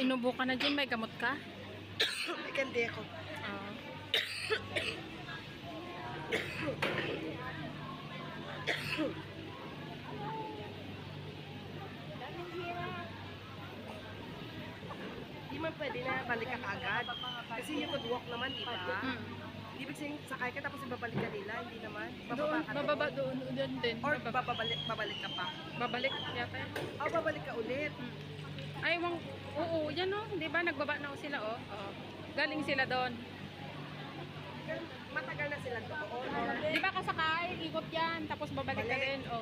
inubo ka na dyan, may gamot ka? May kandi ako. Di man pwede na balik ka agad. Kasi you could walk naman, di ba? Di ba sakay ka tapos ibabalik ka nila? Hindi naman. Bababa ka Bababa doon din. Or babalik ka pa? Babalik yata. O, babalik ka ulit. Ay, oo, yan o. Di ba? Nagbaba na sila o. Galing sila doon. Matagal na sila doon. Di ba kasakay? Ikot yan. Tapos babalik ka din. O.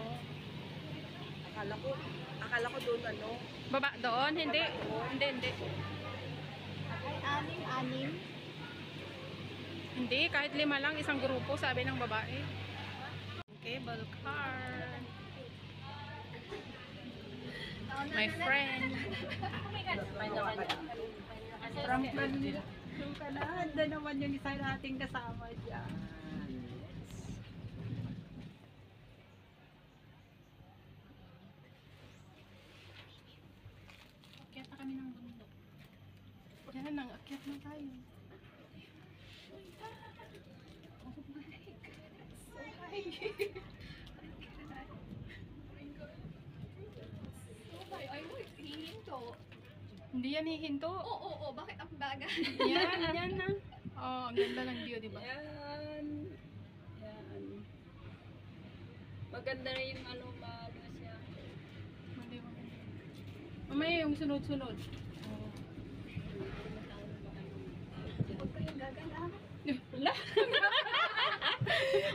Akala ko doon ano. Baba doon? Hindi. Hindi. Ay, anim. Hindi. Kahit 5 lang. Isang grupo, sabi ng babae. Cable car. My friend. From Canada naman yung isa nating kasama dyan. Akyat na kami ng bundok. Yan na lang. Akyat na tayo. Oh my God. So high. Ay, hihinto. Hindi yan hihinto. Oo, bakit ang baga? Yan na. Oh, ang ganda ng view, di ba? Yan. Maganda na yung ano siya. Mamaya yung sunod-sunod. Huwag kayong gagala.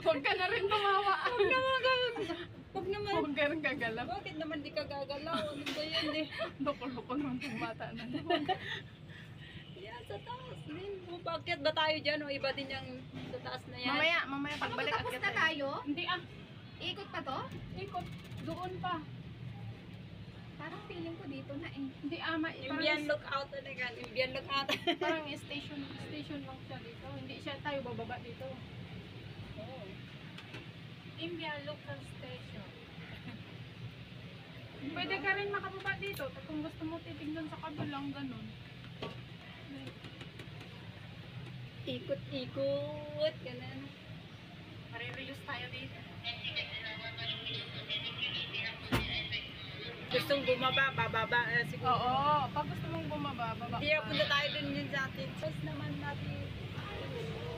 Huwag ka na rin tumawa. Huwag naman. Huwag ka rin gagalaw. Bakit naman di ka gagalaw? Ano ba yan eh? Loko-loko naman itong bata na. Yan, sa taas din. Bakit ba tayo dyan? O iba din yung sa taas na yan. Mamaya pagbalik Tapos akyat na tayo? Hindi Ikot pa to? ikot. Doon pa. Parang feeling ko dito na eh. Hindi Indian lookout talaga. Indian lookout. parang station lang siya dito. Hindi siya tayo bababa dito. Oh. Indian local station. Pwede ka rin makababa dito. Kung gusto mo titignan sa kabilang ganun. Ikot-ikot. Ganun. Marirelease tayo dito. Gustong bumaba, bababa. Siguro. Oo. Pag gusto mong bumaba, baba Hindi, punta tayo dun yun sa atin. Tapos naman natin.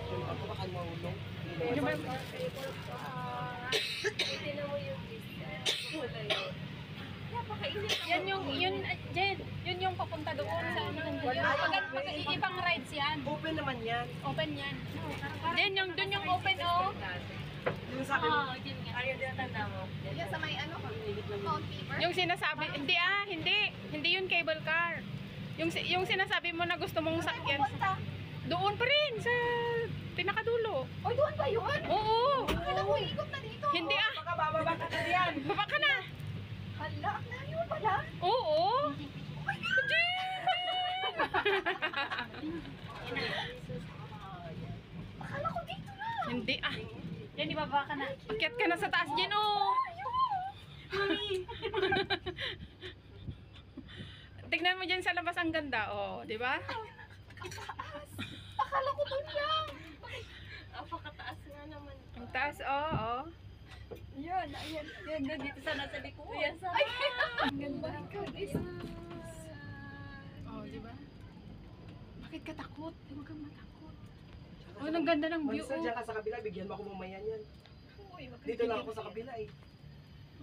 Ako baka mahulog. Tignan mo yung Yan yun yung papunta doon sa ano. Ibang rides yan. Open naman yan. Open yan. Dun yung open Yung sa akin. Ayaw din tanda mo. Yan sa may ano, Mount Beaver. Yung sinasabi, hindi yun cable car. Yung sinasabi mo na gusto mong sakyan. Doon pa rin sa pinakadulo. Oy, doon ba yun? Oo. Akala ko ikot na dito. Hindi Baka bababa ka na yan. Baba ka na. Hala, ang layo pala. Oo. Akala ko dito na. Hindi Yan, ibaba ka na. Akyat ka na sa taas dyan, oh. Tignan mo dyan sa labas, ang ganda, oh. Di ba? Kataas. Akala ko doon lang. Napakataas nga naman. Ang taas, oh. Yan, dito sana sa likod. Yan sa Ang ganda. Oh, di ba? Bakit ka takot? Huwag kang matakot. Oh, ang ganda ng view, Monster, oh. dyan ka sa kabila, bigyan mo ako mamaya yan. Uy, wag Dito lang ako sa kabila eh.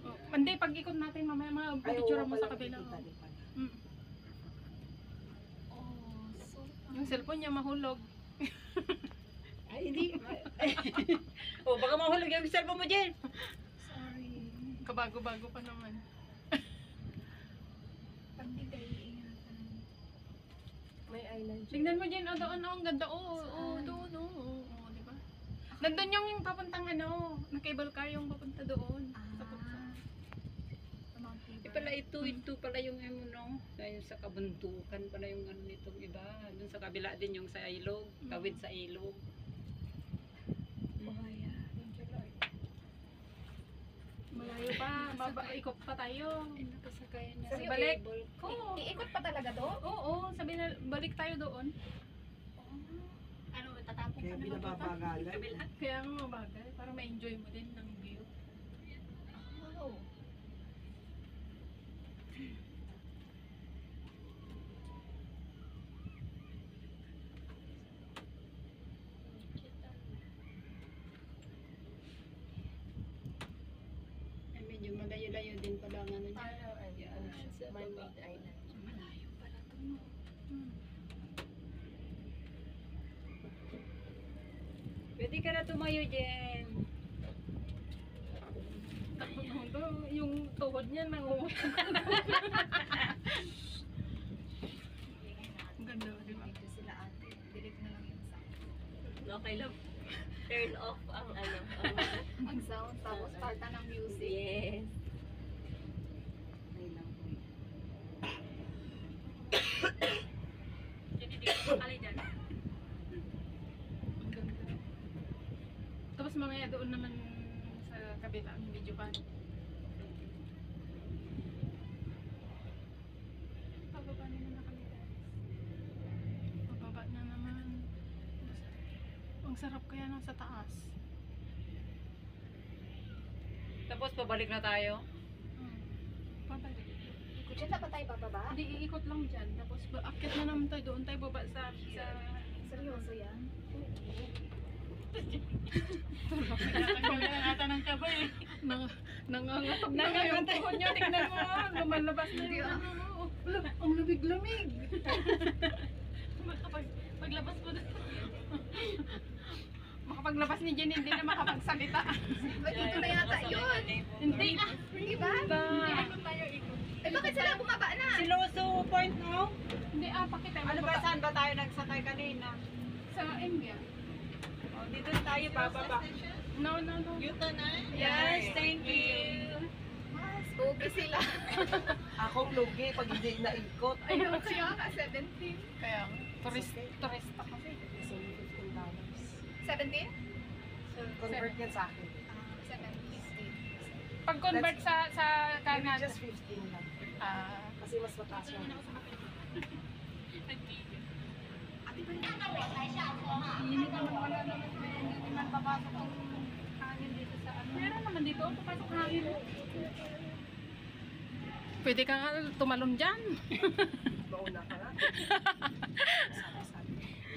Oh, hindi, pag ikot natin, mamaya picture mo sa kabila. Oh. Oh, so Yung cellphone niya mahulog. Ay, hindi. O, baka mahulog yung cellphone mo dyan. sorry. Kabago-bago pa naman. Pagdigay, ingatan. May island. Tingnan mo dyan, oh, doon, oh, ang ganda, oh, doon, oh, di ba? Nandun yung papuntang ano, na cable car yung papunta doon. Sa Mount Eh pala ito pala yung no? Yung sa kabundukan pala yung ano nitong iba. Doon sa kabila din yung sa ilog, kawid sa ilog. Malayo pa. Ikot pa tayo. Nakasakay na Sabi sa balik. cable. Oo. Iikot pa talaga doon? Oo, sabi na balik tayo doon. Ano, tatapon Kaya ka na ba? binababagalan. Kaya nga mabagal, para ma-enjoy mo din ng view. Wow. Ay, medyo malayo-layo din pala ang ano niya. Yan, sa baba. Man-made island. Malayo pala to, no? Pwede ka na tumayo, Jen. Yung tuhod niya nang Ang ganda, di ba? Dito sila ate. Delete na lang yung sound. Okay lang. Turn off ang ano. Ang sound, tapos start na ng music. Yes. Okay lang. Jadi di ko makali dyan. Ang ganda. Tapos mamaya doon naman sa kabila, ang video pa. Pababa na kami guys. Pababa na naman. Ang sarap kaya nang sa taas. Tapos pabalik na tayo. Pabalik. Ikot dyan na ba tayo bababa? Hindi, iikot lang dyan. Tapos akit na naman tayo doon. Tayo baba sa Seryoso yan? Nagkakagawin na ata ng kaba eh. Nangangatog na nga yung tuhod niya. Tignan mo. Lumalabas na yung ano mo. Wala, ang lamig-lamig. Paglabas ko na. Makapaglabas ni Jen, hindi na makapagsalita. Dito na yata yun. Hindi. Di ba? Eh bakit sila bumaba na? Siloso point now? Hindi, pakita. Ano ba, saan ba tayo nagsakay kanina? Sa India. Oh, dito tayo bababa. No. Yes, thank you. Mas, okay sila. Akong lugi pag hindi naikot. Ayun, kaya nga, 17. Kaya, turista kasi. So, $15. 17? Convert yan sa akin. 17. Pag-convert sa Maybe Canada. just 15 lang. Kasi mas mataas yung Hindi naman wala naman. Hindi naman papasok ang hangin dito sa ano. Meron naman dito, papasok hangin. Pwede ka nga tumalon dyan. mauna ka na.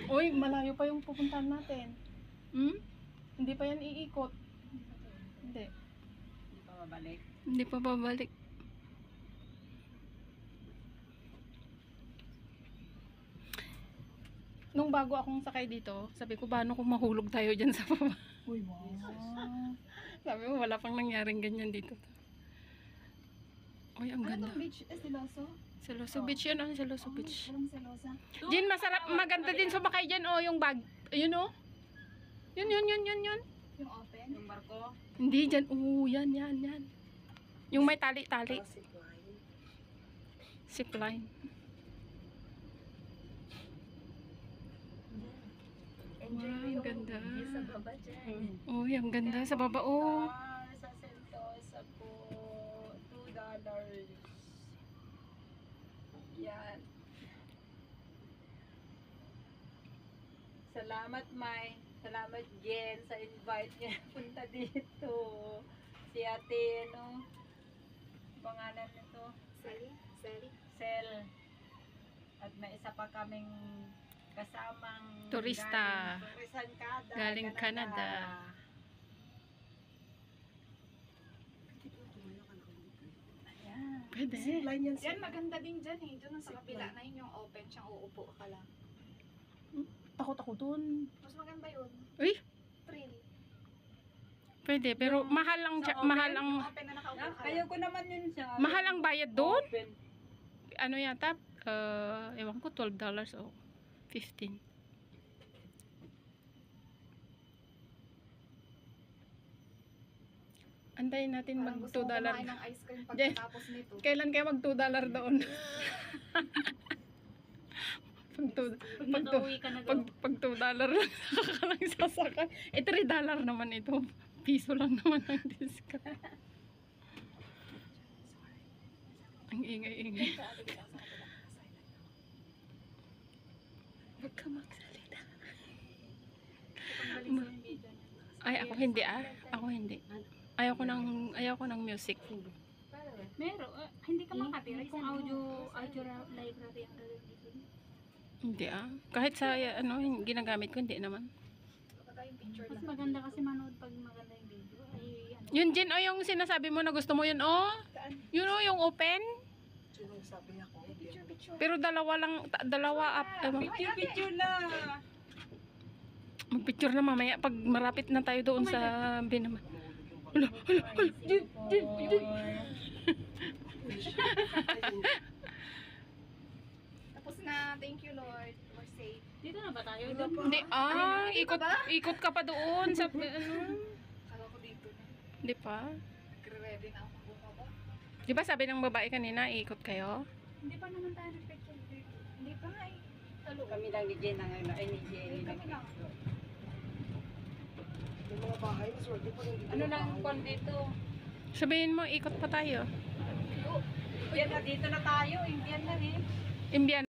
Uy, malayo pa yung pupuntahan natin. Hindi pa yan iikot. Hindi. Hindi pa mabalik. Hindi pa babalik. Nung bago akong sakay dito, sabi ko, paano kung mahulog tayo dyan sa baba? Uy, wow. Sabi mo, wala pang nangyaring ganyan dito. Uy, ang Ano ganda. tong beach? Estiloso? Siloso Beach yun, Siloso Beach. Walang selosa. Jin, masarap, maganda din sumakay dyan, yung bag. Ayun, Yun. Yung open? Yung barko? Hindi dyan, yan. Yung may tali-tali. Zipline. Wow, ang ganda. Sa baba dyan. Uy, ang ganda sa baba, oh. Sa Sentosa po, $2. Yan. Salamat, Mai. Salamat, Jen, sa invite niya punta dito. Si ate, pangalan nito? Sally? Sel. At may isa pa kaming kasamang Turista. Galing Canada. Ayan. Pwede. Zipline yan. Yan, maganda din dyan eh. Doon sa kapila na yun yung open, siyang uupo ka lang. Takot ako dun. Mas maganda yun. Uy, Thrill. pwede. Pero mahal ang, mahal ang, Yung open na nakaupo ka Ayaw lang. ko naman yun siya. mahal ang bayad doon. Open. Ano yata? Ewan ko, $12 o 15. Antayin natin mag Parang gusto $2. mo kumain ng ice cream pagkatapos nito. Kailan kayo mag $2 doon? pag $2 lang ka lang sasakay. $3 naman ito. Piso lang naman ang discount. Ang ingay-ingay. Huwag ka magsalita. Ay, ako hindi ah. Ako hindi. Ayoko ng music. Meron. Hindi ka makapiright kung audio library ang gawin dito. Hindi ah. Kahit sa ginagamit ko, hindi naman. Mas maganda kasi manood pag maganda yung video. Ay, ano. Yun, Jen, o yung sinasabi mo na gusto mo yun, oh. Yun, oh, yung open. Sino sabi ako? Pero dalawa up. Picture na! Mag-picture na mamaya pag marapit na tayo doon sa binama. Tapos na, thank you Lord. We're safe. Dito na ba tayo? Hindi, ikot ka pa doon sa, Kala ko dito na. Hindi pa. Nagre-ready na ako bumaba. Di ba sabi ng babae kanina, ikot kayo? Hindi pa naman tayo nag-picture dito. Hindi pa nga eh. Talo. Kami lang ni Jen ang ay ni Jenny lang. Kami lang. Yung mga bahay, swerte pa rin dito. Ano lang kon dito? Sabihin mo, ikot pa tayo. Yan na dito na tayo, Indian na eh. Imbiyan.